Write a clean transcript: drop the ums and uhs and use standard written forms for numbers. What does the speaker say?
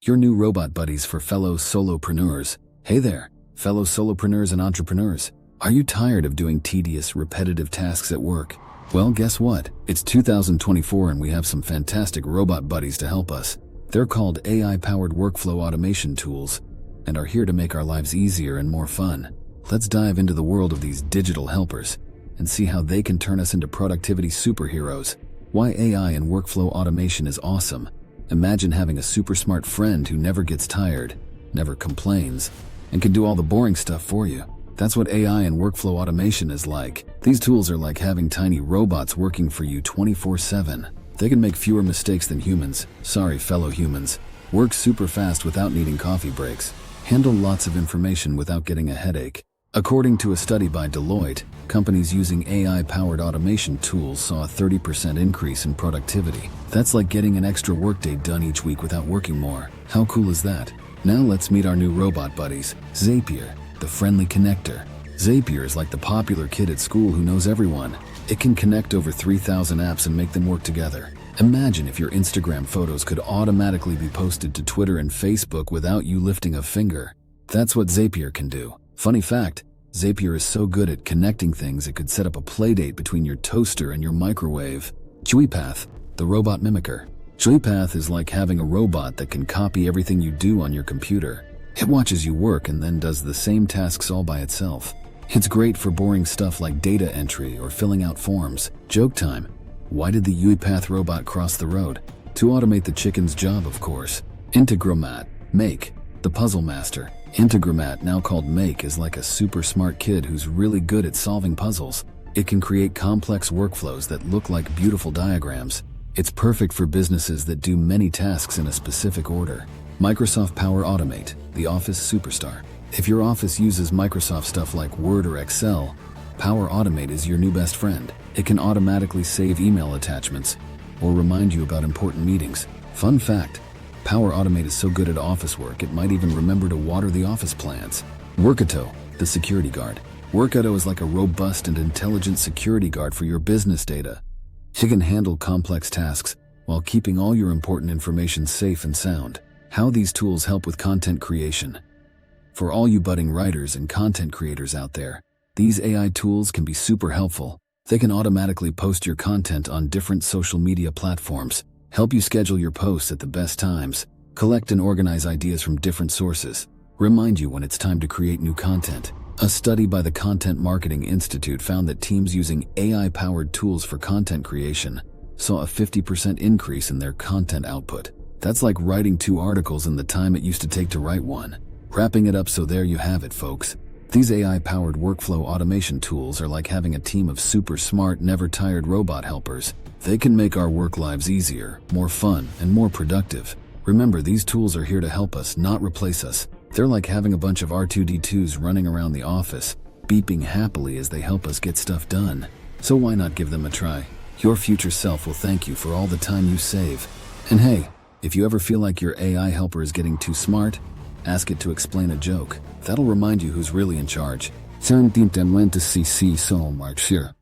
your new robot buddies for fellow solopreneurs. Hey there, fellow solopreneurs and entrepreneurs. Are you tired of doing tedious, repetitive tasks at work? Well, guess what? It's 2024 and we have some fantastic robot buddies to help us. They're called AI-powered workflow automation tools and are here to make our lives easier and more fun. Let's dive into the world of these digital helpers and see how they can turn us into productivity superheroes. Why AI and workflow automation is awesome. Imagine having a super smart friend who never gets tired, never complains, and can do all the boring stuff for you. That's what AI and workflow automation is like. These tools are like having tiny robots working for you 24/7. They can make fewer mistakes than humans. Sorry, fellow humans. Work super fast without needing coffee breaks. Handle lots of information without getting a headache. According to a study by Deloitte, companies using AI-powered automation tools saw a 30% increase in productivity. That's like getting an extra workday done each week without working more. How cool is that? Now let's meet our new robot buddies, Zapier, the friendly connector. Zapier is like the popular kid at school who knows everyone. It can connect over 3,000 apps and make them work together. Imagine if your Instagram photos could automatically be posted to Twitter and Facebook without you lifting a finger. That's what Zapier can do. Funny fact, Zapier is so good at connecting things it could set up a playdate between your toaster and your microwave. Juipath, the robot mimicker. Juipath is like having a robot that can copy everything you do on your computer. It watches you work and then does the same tasks all by itself. It's great for boring stuff like data entry or filling out forms. Joke time. Why did the Juipath robot cross the road? To automate the chicken's job, of course. Integromat, Make, the puzzle master. Integromat, now called Make, is like a super smart kid who's really good at solving puzzles. It can create complex workflows that look like beautiful diagrams. It's perfect for businesses that do many tasks in a specific order. Microsoft Power Automate, the Office superstar. If your office uses Microsoft stuff like Word or Excel, Power Automate is your new best friend. It can automatically save email attachments or remind you about important meetings. Fun fact, Power Automate is so good at office work, it might even remember to water the office plants. Workato, the security guard. Workato is like a robust and intelligent security guard for your business data. It can handle complex tasks while keeping all your important information safe and sound. How these tools help with content creation. For all you budding writers and content creators out there, these AI tools can be super helpful. They can automatically post your content on different social media platforms, help you schedule your posts at the best times, collect and organize ideas from different sources, remind you when it's time to create new content. A study by the Content Marketing Institute found that teams using AI-powered tools for content creation saw a 50% increase in their content output. That's like writing 2 articles in the time it used to take to write one. Wrapping it up, so there you have it, folks. These AI-powered workflow automation tools are like having a team of super smart, never-tired robot helpers. They can make our work lives easier, more fun, and more productive. Remember, these tools are here to help us, not replace us. They're like having a bunch of R2-D2s running around the office, beeping happily as they help us get stuff done. So why not give them a try? Your future self will thank you for all the time you save. And hey, if you ever feel like your AI helper is getting too smart, ask it to explain a joke. That'll remind you who's really in charge. So much here.